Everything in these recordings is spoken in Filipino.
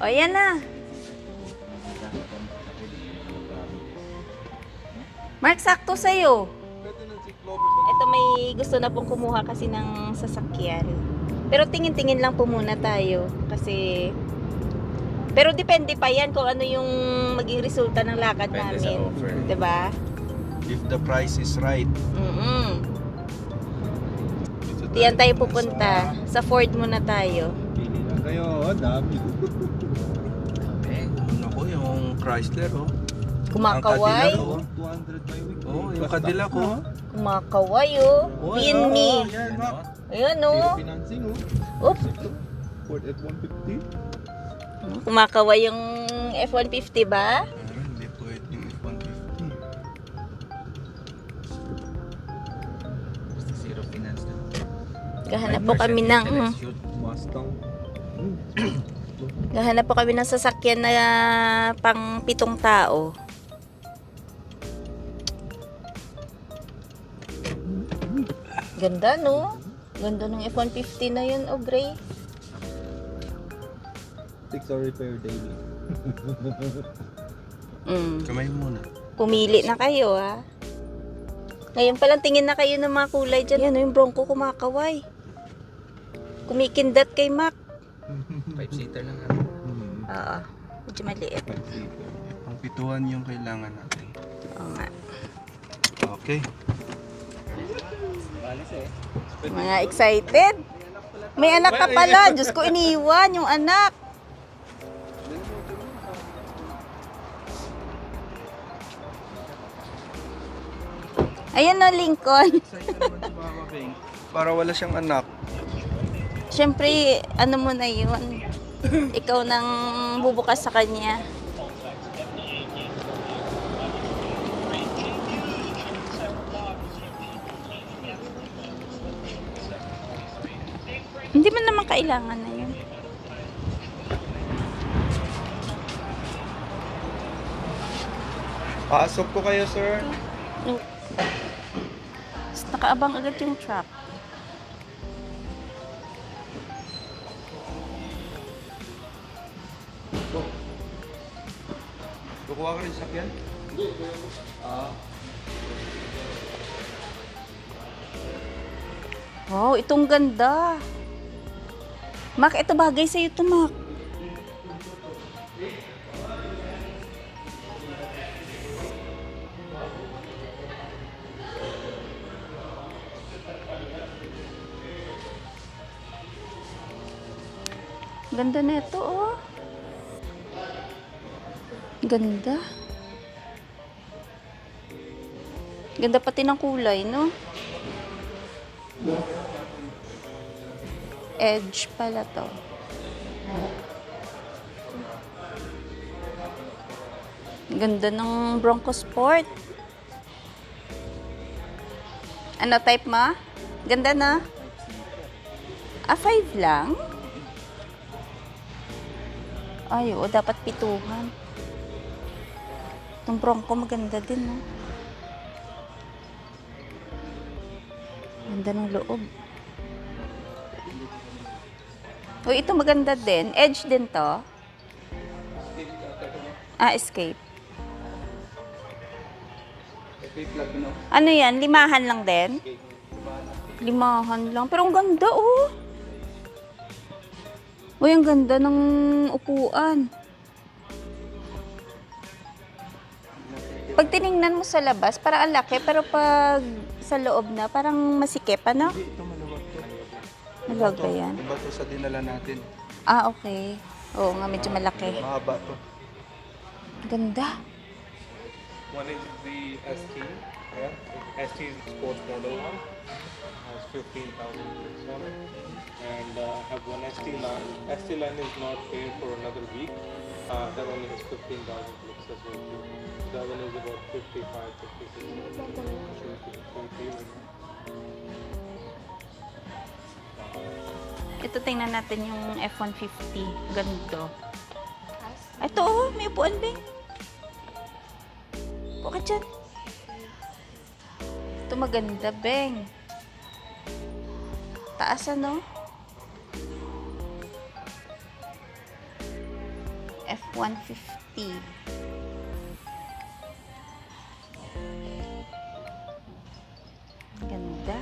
O, yan na. Mark, sakto sa'yo. Ito may gusto na pong kumuha kasi ng sasakyan. Pero tingin-tingin lang po muna tayo. Kasi... Pero depende pa yan kung ano yung maging resulta ng lakad Depende namin. sa offer. Diba? If the price is right. Diyan tayo pupunta. Sa Ford muna tayo. Pili lang kayo, dami. Ako yung Chrysler, oh. Kumakaway. Ang Cadillac, oh. 200 by week. Oh, yung Cadillac, oh. Kumakaway, oh. Pinmi. Yan, Mac. Ayun, Zero oh. financing, oh. Oops. Ford F-150. Kumakaway yung F-150 ba? Hindi pwede yung F-150. Basta zero finance na. Gahanap po kami ng... Mustang. Gahanap po kami ng sasakyan na pang 7 tao. Ganda, no? Ganda ng F-150 na yun, oh, Gray. 6 or repair daily. Kamay muna. Pumili na kayo, ha? Ngayon palang tingin na kayo ng mga kulay dyan. Yan, yung Bronco kumakaway. Kumikindat kay Mac. 5-seater lang. Oo. Medyo maliit. Ang pituan yung kailangan natin. Oo nga. Okay. Mga excited. May anak ka pala. Diyos ko, iniwan yung anak. Ayan na, Lincoln. Excited naman si Mama Bing. Para wala siyang anak. Siyempre, ano mo na yun. Ikaw nang bubukas sa kanya. Hindi man naman kailangan na yun. Pasok ko kayo, sir. No. Tapos nakaabang agad yung truck. Kukuha ka rin sakyan? Wow, itong ganda. Mac, ito bagay sa'yo to, Mac. Ganda na ito, oh. Ganda. Ganda pati ng kulay, no? Edge pala to. Ganda ng Bronco Sport. Ano type ma? Ganda na. Ah, 5 lang? Ay, oo, dapat 7. Itong Bronco maganda din, no? Ganda ng loob. Uy, ito maganda din. Edge din to. Ah, Escape. Ano yan? 5 lang din? 5 lang. Pero ang ganda, oh. Uy, ang ganda ng upuan. Pag tiningnan mo sa labas, parang ang laki. Pero pag sa loob na, parang masikip, ano? Hindi, ito maluwag to. Maluwag ba yan? Iba to sa dinala natin. Ah, okay. Oo nga, medyo malaki. Mahaba to. Ganda. One is the ST, yeah. ST is the sports model one, has 15,000 clicks on it. And I have one ST line. ST line is not there for another week. That only has 15,000 clicks as well. That one is about 55, 56. Ito, tingnan natin yung F-150. Ganito. Ito, oh, may upuan, Beng. Upo ka dyan. Ito maganda, Beng. Taas, ano? F-150. Ganda.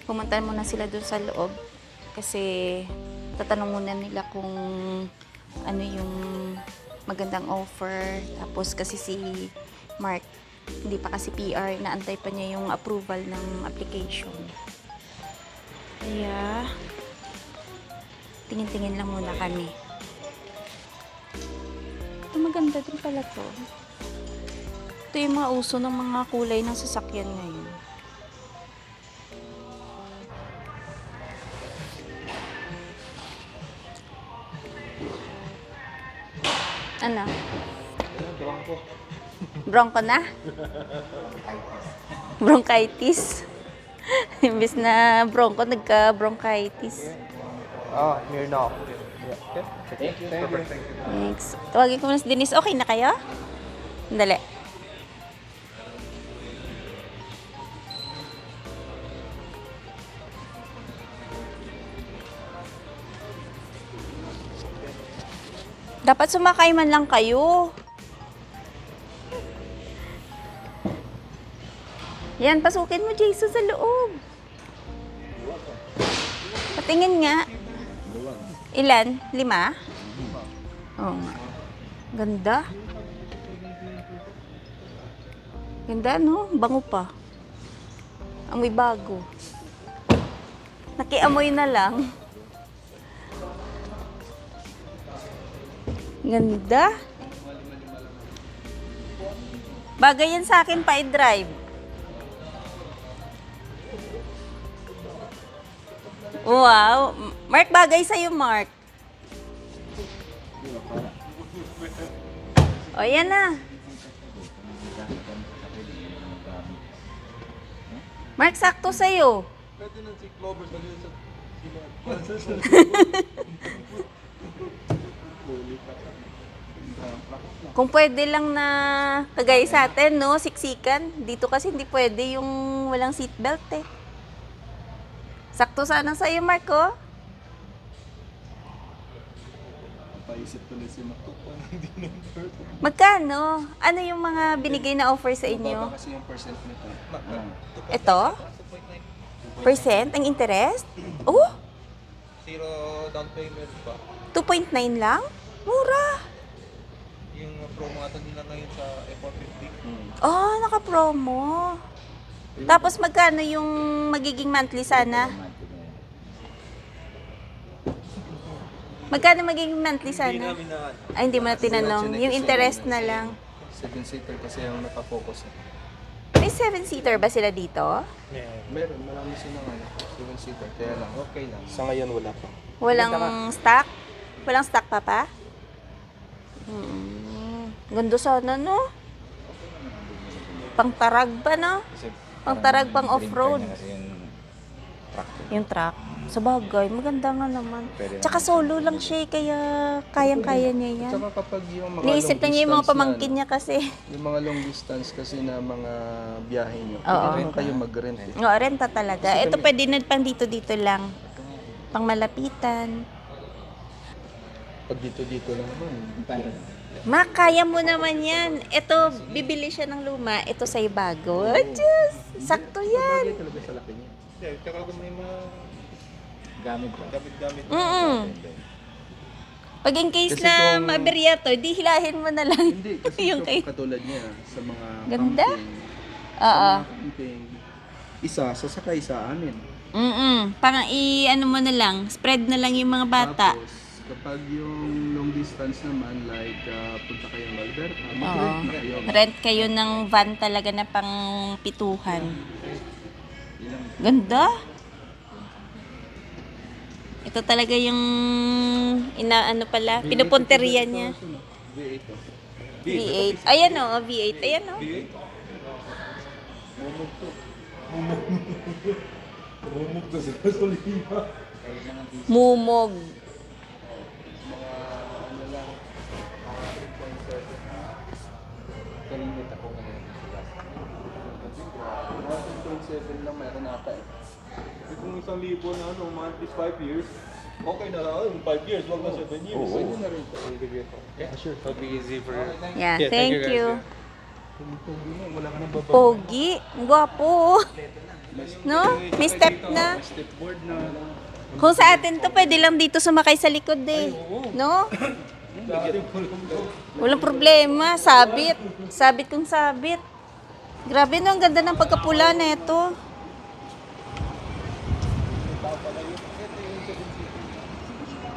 Pumunta muna sila doon sa loob kasi tatanong muna nila kung ano yung magandang offer. Tapos kasi si Mark, hindi pa kasi PR, naantay pa niya yung approval ng application. Kaya, tingin-tingin lang muna kami. Ito maganda din pala to. Ito yung mga uso ng mga kulay ng sasakyan ngayon. Ano? Bronco. Bronco na? Bronchitis. Imbis na bronco, nagka-bronchitis. Ah, Mirno. Okay. Thank you. Perfect. Thank you. Thanks. Tawagin ko muna si Denise. Okay na kayo? Dali. Dapat sumakay man lang kayo. Yan, pasukin mo, Jason, sa loob. Patingin nga. Ilan? 5? Oo nga. Ganda. Ganda, no? Bango pa. Amoy bago. Nakiamoy na lang. Ganda. Bagay yan sa akin pa i-drive. Wow. Mark, bagay sa'yo, Mark. O, yan na. Mark, sakto sa'yo. Pwede ng si Clover sa Kung pwede lang na kagaya sa atin, no? Siksikan. Dito kasi hindi pwede yung walang seatbelt eh. Sakto sana sa'yo, Mark, oh. Paisip ko na si Makupa. Hindi number. Magkano? Ano yung mga binigay na offer sa Baba inyo? kasi yung percent nito. Ito? Percent? Ang interest? Oh, Zero down payment pa. 2.9 lang? Mura. Yung promo ata nila ngayon sa F-150. Oh, naka-promo. Tapos magkano yung magiging monthly sana? Magkano magiging monthly sana? Ay, hindi mo na tinanong. Yung interest na lang. 7-seater kasi yung nakapokus. May 7-seater ba sila dito? Yeah. Meron, marami silang 7-seater. Kaya lang, okay lang. Sa ngayon wala pa. Walang stock? Walang stock pa pa? Ganda sana, no? Pangtarag pa, no? Pangtarag, pang off-road. Yung truck. Sa bagay, maganda nga naman. Tsaka solo lang siya, kaya kayang-kaya niya yan. Tsaka kapag yung mga Niisip na niya yung mga pamangkin niya kasi. Yung mga long distance kasi na mga biyahe nyo. Oo. Pwede naman kayo mag-rent eh. Oo, renta talaga. Ito pwede na pang dito-dito lang. Pang malapitan. Pag dito-dito lang naman. Ma, kaya mo naman yan. Ito, bibili siya ng luma. Ito sa'yo bago. Diyos! Sakto yan. Bagay talaga sa laki niya. Yeah, tsaka kung may mga gamit-gamit. Pag in case Kasi na kung- maberya to, di hilahin mo na lang. Hindi, kasi yung kay... katulad niya sa mga Ganda. camping. Oo. Sa mga camping, isa, sasakay sa amin. Pang ano mo na lang, spread na lang yung mga bata. Tapos, kapag yung long distance naman, like punta kayo ng Alberta, mag-rent Oo. na kayo. Rent kayo ng van talaga na pang pituhan. Ganda. Ito talaga yung inaano pala, pinupunteriya niya. V8 oh. V8. Ayan o, V8. Ayan o. Bumog to sa gasolina. Mumog. Mga ano lang, kalimit ako ngayon. 1.7 lang meron ata eh. Kung 1,000 na ano, monthly 5 years, okay na lang. 5 years, wag na 7 years. Oo, pwede na rin. I'll give you a call. Yeah, sure. It'll be easy for you. Yeah, Yeah, thank thank you, guys, you. yeah. Wala ka nang baba. Pogi. Ang gwapo. No? May step na. Stepboard na. Kung sa atin to, pwede lang dito sumakay sa likod eh. No? Walang problema. Sabit. Sabit kung sabit. Grabe no, ang ganda ng pagkapula na ito.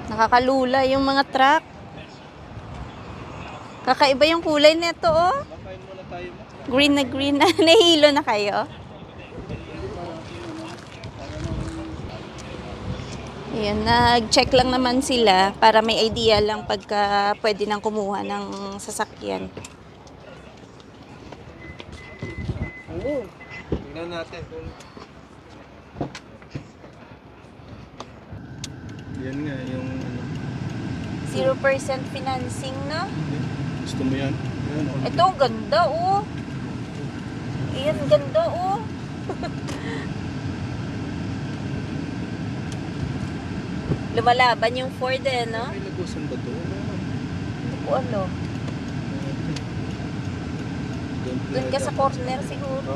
Nakakalula yung mga truck. Kakaiba yung kulay nito, oh. Green na green na. Nahilo na kayo. Ayan, nag-check lang naman sila para may idea lang pagka pwede nang kumuha ng sasakyan. Tingnan natin kung... Yan nga, yung ano. 0% financing, no? Gusto mo yan? Yan, oh. Ito, ang ganda, oh. Ayan, ganda, oh. Lumalaban yung Ford, eh, no? May lagusan ba to? Hindi ko ano. Doon ka sa corner, siguro.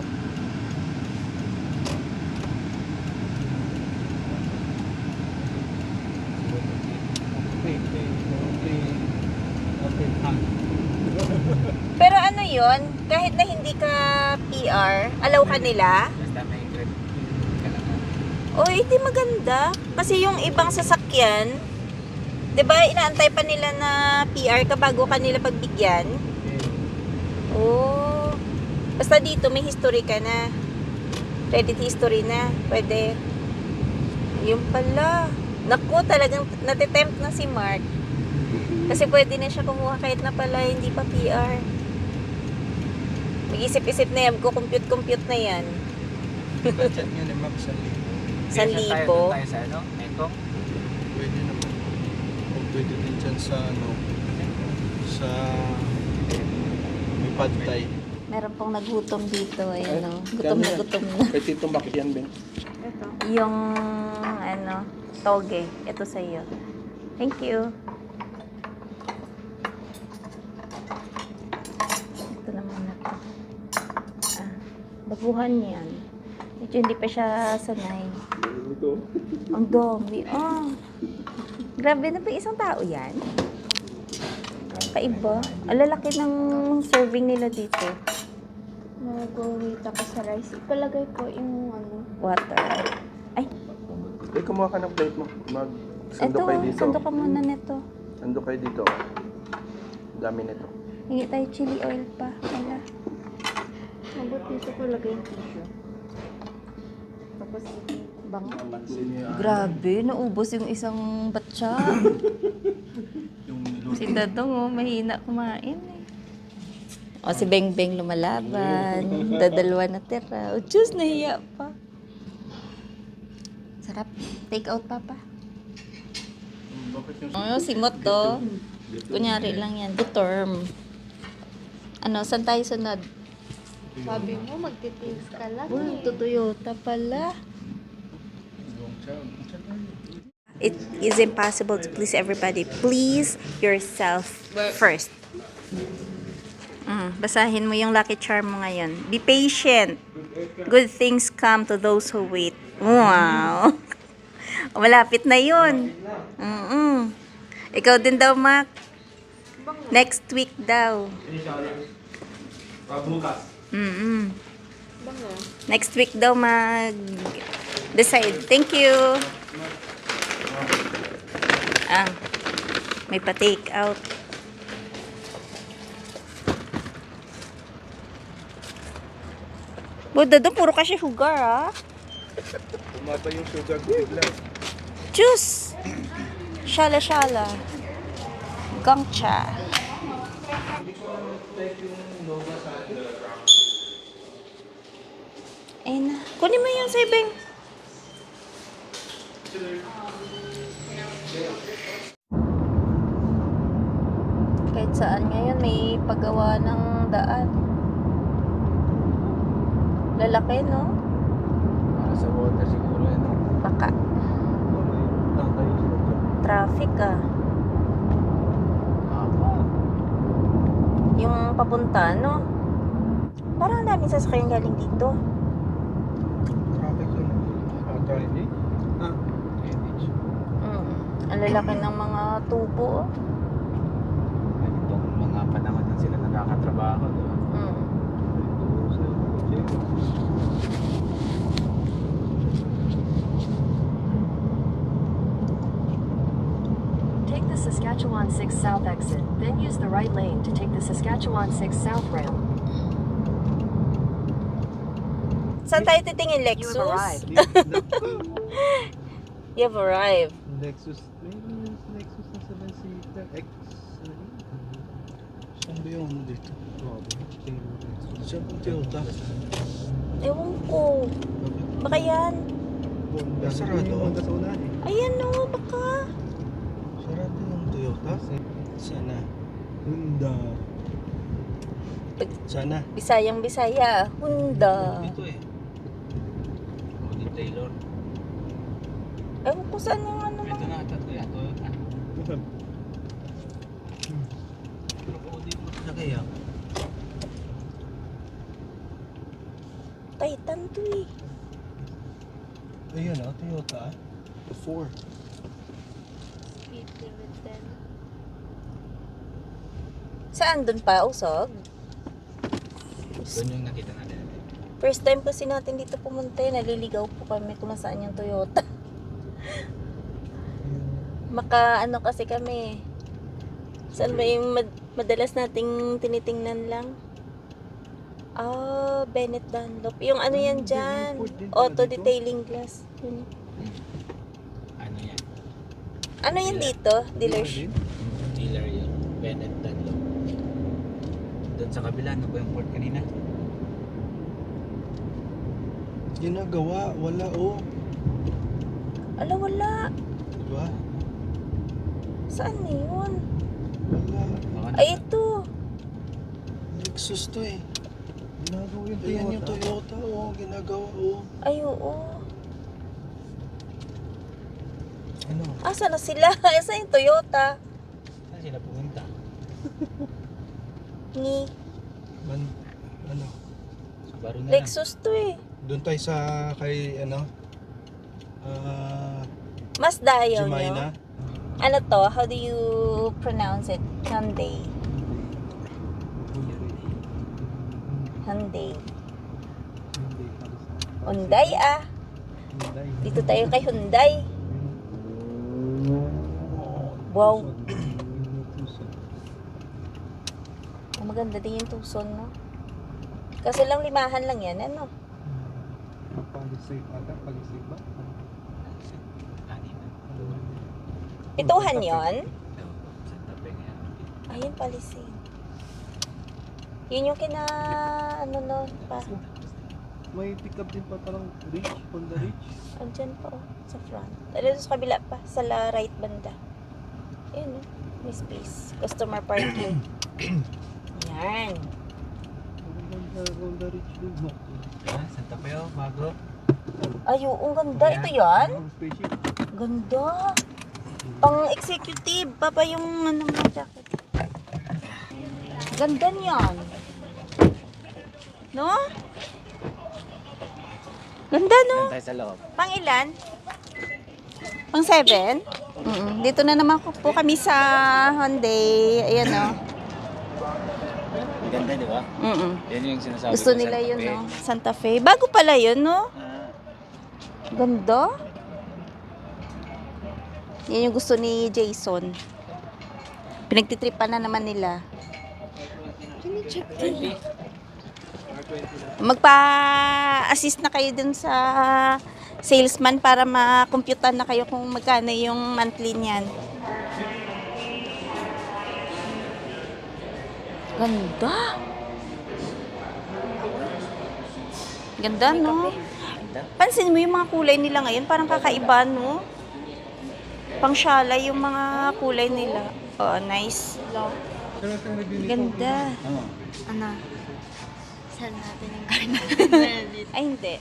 Pero ano yon, kahit na hindi ka PR, allow ka nila? O, hindi maganda. Kasi yung ibang sasakyan, 'di ba, inaantay pa nila na PR ka bago kanila pagbigyan? Oh. Basta dito may history ka na. Credit history na. Pwede. Yung pala. Naku, talagang natitempt na si Mark. Kasi pwede na siya kumuha kahit na pala hindi pa PR. Mag-isip-isip na yan. Compute na yan. Budget nyo ni Ma'am, 1,000. 1,000. Tayo sa ano? Mekong? Pwede naman. O pwede din dyan sa ano, sa may pad thai. Meron pong naghutom dito. Ayun, no? Gutom na gutom na. Kay Tito Mac yan, Ben. Yung ano, toge. Ito sa iyo. Thank you. Ito naman na to. Baguhan yan. Medyo hindi pa siya sanay. Ito. Ang dami. Grabe na pa isang tao yan. Kaiba. Ang lalaki ng serving nila dito. Nag-wait ako sa rice. Ipalagay ko yung ano. Water. Ay, Kumuha ka ng plate mo. Sando ito. kayo dito. Sando ka muna nito. Sando kayo dito. Dami nito. Hingi tayo chili oil pa. Wala. Mabot dito ko lagay yung tissue. Tapos bang. Grabe, naubos yung isang batsa. Yung niluto. Si Dadong, oh, mahina kumain eh. O, si Beng Beng lumalaban. Dadalwa na tira. O, Diyos, nahiya pa. Sarap. Take out, Papa. Bakit yung O, simot to. Kunyari lang yan. The term. Ano, saan tayo sunod? Sabi mo, magtitiis ka lang Uy, eh. to Toyota pala. It is impossible to please everybody. Please yourself first. Basahin mo yung lucky charm mo ngayon. Be patient. Good things come to those who wait. Wow. Malapit na yun. Ikaw din daw, Mac. Next week daw. Next week daw mag-decide. Thank you. May pa-take out. Buda doon, puro kasi sugar, ah. Tumaba yung sugar ko bigla. Juice. Shala-shala. Gongcha. Ayun na. Kunin mo yung saving. Kahit saan ngayon may paggawa ng daan. Lalaki, no? Nasa water siguro yan. Baka. Tatay sila dyan. Traffic ah. Yung papunta, no? Parang ang daming sasakyan galing dito. Traffic yun. Traffic. Ah, Drainage. Ang lalaki ng mga tubo. Oh. Itong mga panahon na sila nakakatrabaho, di ba? Take the Saskatchewan 6 South exit, then use the right lane to take the Saskatchewan 6 South rail. Saan tayo titingin, You have Lexus? arrived. You have arrived. Lexus. Lexus na 7-seater. X. Saan ba yung dito? Saan po Toyota? Ewan ko. Baka yan. Sarado. Honda sa unahan eh. Ayan no, baka. Sarado yung Toyota. Sana. Honda. Sana. Bisayang Bisaya. Honda. Dito eh. Audi Taylor. Ewan ko saan yung ano. Ito na ata kaya Toyota. Pero Audi mo na kaya. Titan to eh. Ayun ah, Toyota. The 4. Speed limit 10. Saan dun pa? Usog? Doon yung nakita natin. First time kasi natin dito pumunta. Naliligaw po kami kung nasaan yung Toyota. Ano kasi kami. Saan ba yung madalas nating tinitingnan lang? Ah, Bennett Dunlop. Yung ano yan dyan? Auto detailing glass. Yun. Ano yan? Ano yan dito? Dealership? Dealer yun. Bennett Dunlop. Doon sa kabila, ano ba yung port kanina? Ginagawa. Wala oh. Ala, wala. Diba? Saan na yun? Wala. Baka Ay, ito. Lexus to eh. Ginagawa yung Toyota. Ayan yung Toyota oh. Ginagawa oh. Ay, oo. Ano? Asa na sila? Asa yung Toyota? Saan sila pumunta? Ni Ano? Subaru na lang. Lexus to eh. Doon tayo sa kay ano? Mazda ayaw nyo. Jemina. Ano to? How do you pronounce it? Hyundai. Hyundai. Hyundai ah. Dito tayo kay Hyundai. Wow. Oh, maganda din yung Tucson, no? Kasi lang 5 lang yan, ano? Pag-save ata. Pag-save ba? Pituhan yon. Santa Fe nga. Ayun, Palisade. Yun yung kina, ano no, pa. May pick-up din pa parang Reach. Honda Reach. Andyan pa, oh, sa front. Dito sa kabila pa, sa right banda. Ayun, oh, may space. Customer parking. Yan. Honda Reach din. No. Santa Fe oh, bago. Ay, ang ganda. Ito yan? Spaceship. Ganda. Pang executive. Papa yung ano mo jacket. Ganda niyan. No? Ganda, no? Tayo sa loob. Pang ilan? Pang 7? Dito na naman po kami sa Hyundai. Ayan, no? Ganda, di ba? Yan yung sinasabi Gusto ko, nila Santa yun, Fe. no? Santa Fe. Bago pala yun, no? Ah, Ganda. Yan yung gusto ni Jason. Pinagtitripan na naman nila. Magpa-assist na kayo dun sa salesman para ma-computan na kayo kung magkano yung monthly niyan. Ganda. Ganda, no? Pansin mo yung mga kulay nila ngayon, parang kakaiba, no? Pang-shala yung mga kulay nila. Oh, nice. Ganda. ano? Ano? Saan natin yung car natin dito? Ay, hindi.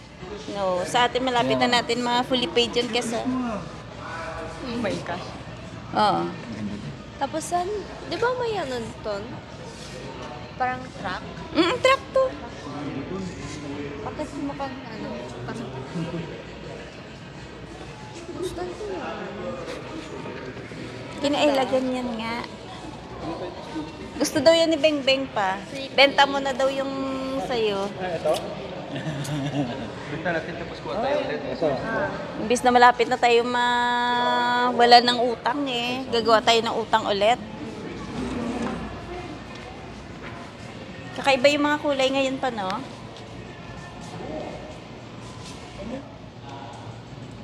No, sa atin malapit na natin mga fully paid yun kasi. Oh my gosh. Oo. Tapos san, di ba may ano ton? Parang truck? Truck to. Bakit mukhang ano? Parang... Gusto ko yun. Kinailagyan yan nga. Gusto daw yan ni Beng Beng pa. Benta mo na daw yung sa'yo. Benta natin tapos kuha tayo ulit. Imbis na malapit na tayo wala ng utang eh. Gagawa tayo ng utang ulit. Kakaiba yung mga kulay ngayon pa, no?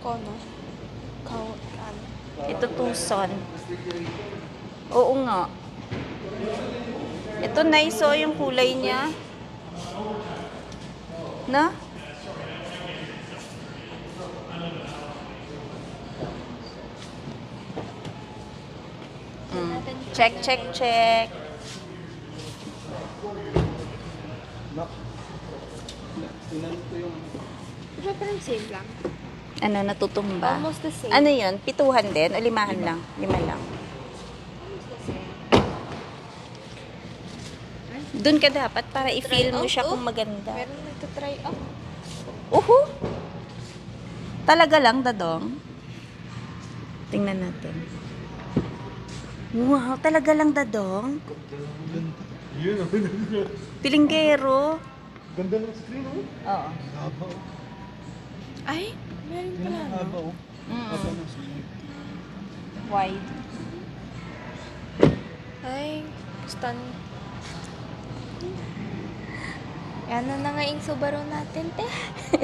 Kono. Ano? Ito Tucson. Oo nga. Ito nice oh, yung kulay niya. Na? Check, check, check. Tinan ko yung Diba parang same lang? Ano, natutumba? Almost the same. Ano yun? 7 din? O 5 lang? 5 lang. Doon ka dapat para i-feel mo siya kung maganda. Meron nagtatry out. Uhu! Talaga lang, Dadong? Tingnan natin. Wow, talaga lang, Dadong? Yun, Pilinggero. ganda ng screen, oh. Oo. haba. Ay, meron pala, no? Haba, oh. Haba ng screen. Wide. Ay, stun. Yan na nga yung Subaru natin, te.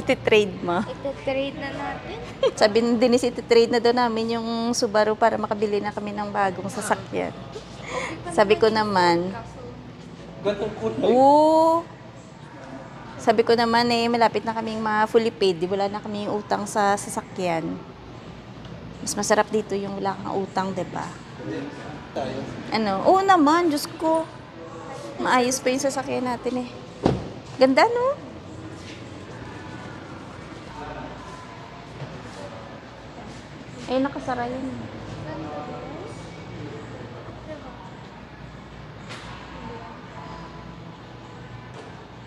Iti-trade mo. Ito-trade na natin. Sabi ni Denise, iti-trade na daw namin yung Subaru para makabili na kami ng bagong sasakyan. Sabi ko naman, Gantong kulay. oo. Sabi ko naman eh, malapit na kaming fully paid. Di wala na kaming utang sa sasakyan. Mas masarap dito yung wala kang utang, diba? Ano? Oo naman, Diyos ko. Maayos pa yung sasakyan natin eh. Ganda, no? Ay, nakasara yun.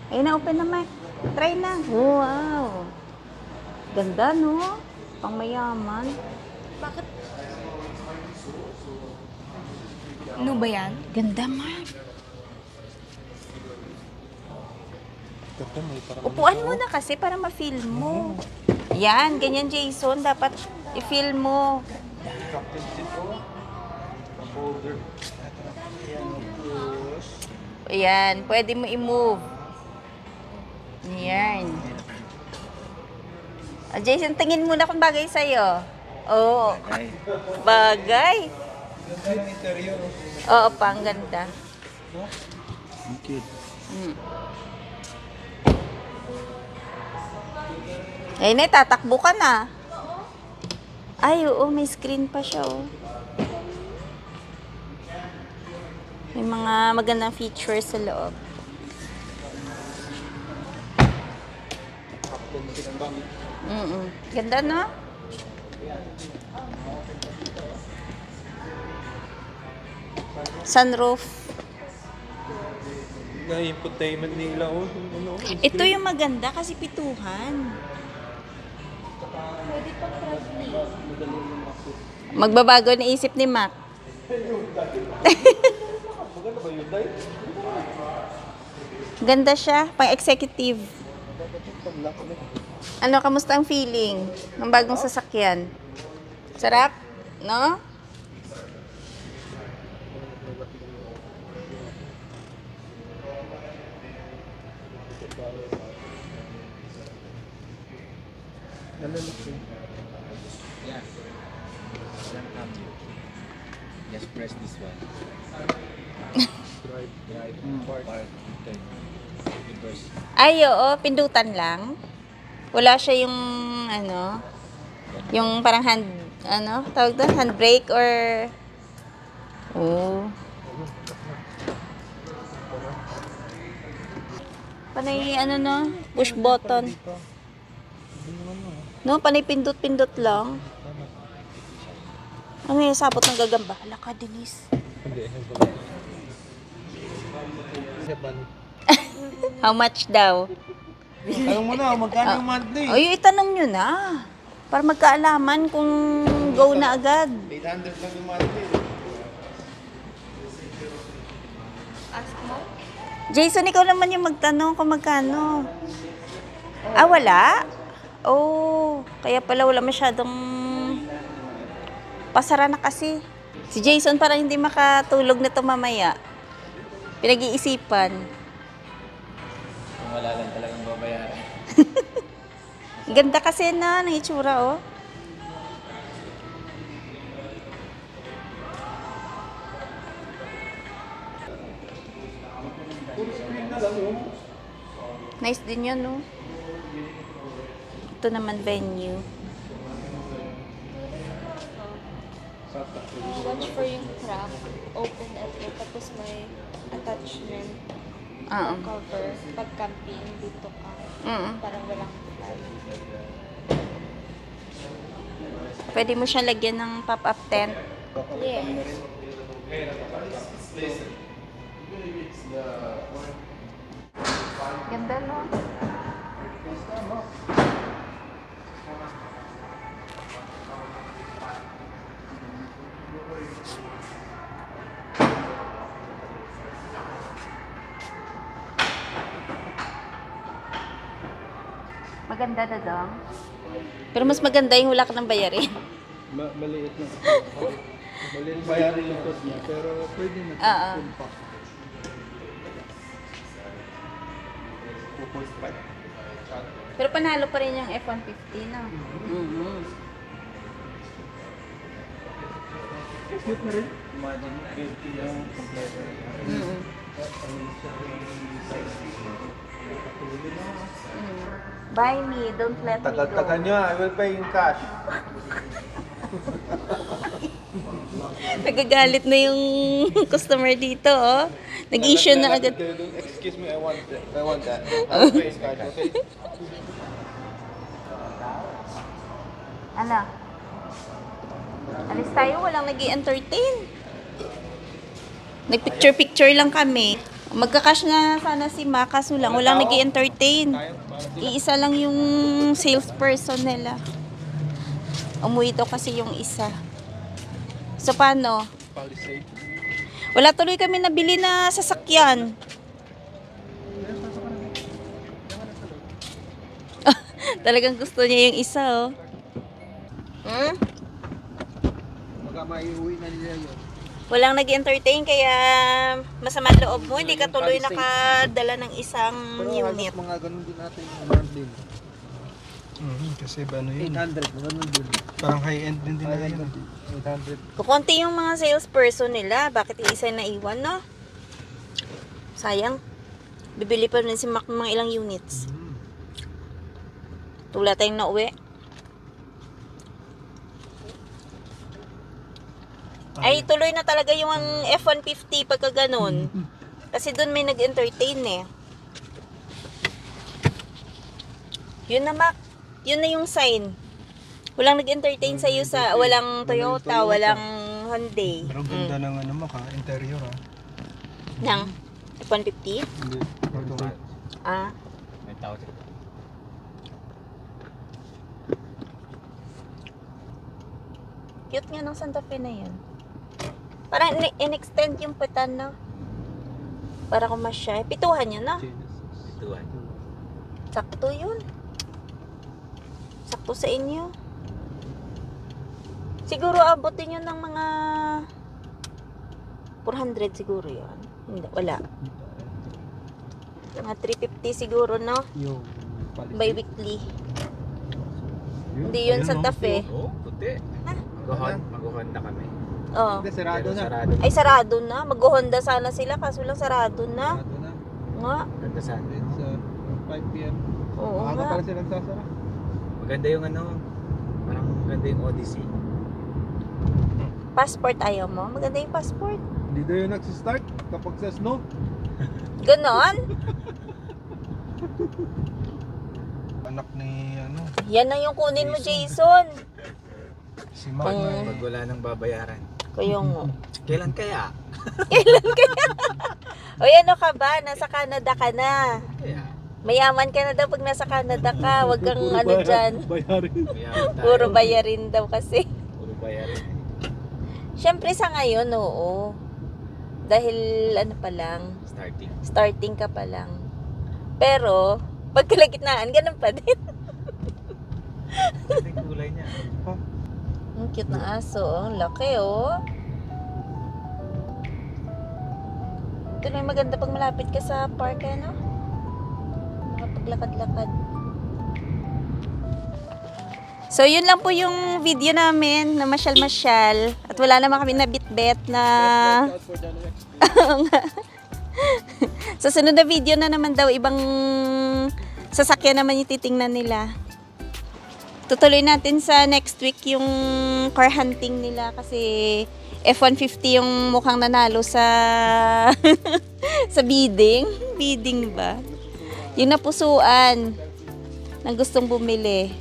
Ay, na-open na, Mike. Try na. Wow. Ganda, no? Pang mayaman. Bakit? Ano ba yan? Ganda, Mike. Ganda, may parang Upuan mo na kasi para ma-feel mo. Yan, ganyan, Jason. Dapat i-feel mo. captain seat, oh. Cup holder. Ayan, pwede mo i-move. Yan. Jason, tingin muna kung bagay sa'yo. Oo. Bagay. Ganda ng interior, oh. Oo, pang ganda. Ang cute. Ay, na, tatakbo ka na. Ay, oo, may screen pa siya, oh. May mga magandang features sa loob. Captain seat ba? Ganda, no? Sunroof. Na-infotainment nila, oh. Ano, Ito yung maganda kasi pituhan. Pwede pang traveling. Magbabago na isip ni Mac. maganda ba yun, Day? Ganda siya, pang executive. Ano, kamusta ang feeling ng bagong sasakyan? Sarap? No? Yeah. Don't come here. Just press this one. Drive. Park. Okay. Reverse. Ay, oo, pindutan lang. Wala siya yung, ano, yung parang tawag doon, handbrake or, oh. Panay ano no, push button. No, panay pindot-pindot lang. Ano yung sabot ng gagamba? Hala ka, Denise. How much daw? Tanong mo na, magkano yung monthly? Ay, itanong nyo na. Para magkaalaman kung go na agad. 800 lang yung monthly. Jason, ikaw naman yung magtanong kung magkano. Ah, wala? Oh, kaya pala wala masyadong pasara na kasi. Si Jason parang hindi makatulog na to mamaya. Pinag-iisipan. Kung wala lang talagang babayaran. Ganda kasi na, ng itsura, oh. Nice din yun, no? Ito naman venue. Watch for yung crack. Open ito. Tapos may attachment. Oo. Cover. Pag camping, dito ka. Parang walang plan. Pwede mo siyang lagyan ng pop-up tent. Yes. Ganda, no? Maganda na daw. Pero mas maganda yung wala ka ng bayarin. Maliit na. Maliit bayarin yung cost niya, pero pwede na. Oo. Pero panalo pa rin yung F-150, no? Cute na rin. Imagine, 50 yung compressor. Buy me, don't let me go. Tagal-tagal nyo, I will pay in cash. Nagagalit na yung customer dito, oh. Nag-issue na agad. Excuse me, I want that. I will pay in cash, okay? Ano? Alis tayo, walang nag-i-entertain. Nag-picture-picture lang kami. Magka-cash na sana si Ma, kaso lang, walang nag-i-entertain. Iisa lang yung salesperson nila. Umuwi daw kasi yung isa. So, paano? Palisade. Wala tuloy kami nabili na sasakyan. Talagang gusto niya yung isa, oh. Baka maiuwi na nila yun. Walang nag-entertain kaya masama ang loob mo. Hindi ka tuloy nakadala ng isang unit. Mga ganun din natin yung monthly. Kasi ba ano yun? 800, ganun din. Parang high-end din nila yun. 800. Kukunti yung mga salesperson nila. Bakit isa na iwan, no? Sayang. Bibili pa rin si Mac ng mga ilang units. Tula tayong nauwi. Ay, tuloy na talaga yung F-150 pagka ganun. Kasi doon may nag-entertain eh. Yun na, Mac. Yun na yung sign. Walang nag-entertain sa'yo sa walang Toyota, walang Hyundai. Pero ganda ng ano mo ka, interior ha. Nang F-150? Hindi. Ah. May tao siya. Cute nga ng Santa Fe na yan. Parang in-extend yung petan na. Para kumasya. Pituhan yun na. Ituan. Sakto yun. Sakto sa inyo. Siguro abutin yun ng mga 400 siguro yun. Hindi, wala. Mga 350 siguro, no? Yung By weekly. Hindi yun Santa Fe. Oo, puti. Mag-Honda kami. Oh. Hindi, sarado na. Sarado. Ay, sarado na. Mag-Honda sana sila, kaso lang sarado na. Sarado na. Nga. Ganda sana. It's 5 p.m. Oo Maaga nga. pala sila nagsasara. Maganda yung ano, parang maganda yung Odyssey. Passport ayaw mo? Maganda yung passport. Hindi daw yung nagsistart kapag sa snow. Ganon? Anak ni ano, Yan na yung kunin mo, Jason. si Mama. Pag wala nang babayaran. Kaya nga. Kailan kaya? O ano ka ba? Nasa Canada ka na. Kaya. Mayaman ka na daw pag nasa Canada ka. Huwag kang ano dyan. Bayarin. Mayaman tayo. Puro bayarin daw kasi. Puro bayarin. Siyempre sa ngayon, oo. Dahil ano pa lang, Starting. starting ka pa lang. Pero, pag kalagitnaan, ganun pa din. Ito yung kulay niya. Ang cute na aso. Ang laki, oh. Ito na yung maganda pag malapit ka sa park, ano? Makapaglakad-lakad. So, yun lang po yung video namin na masyal-masyal. At wala naman kami nabit-bet na... Sa sunod na video na naman daw, ibang sasakyan naman yung titingnan nila. Tutuloy natin sa next week yung car hunting nila kasi F-150 yung mukhang nanalo sa sa bidding. Bidding ba? Yung napusuan ng gustong bumili.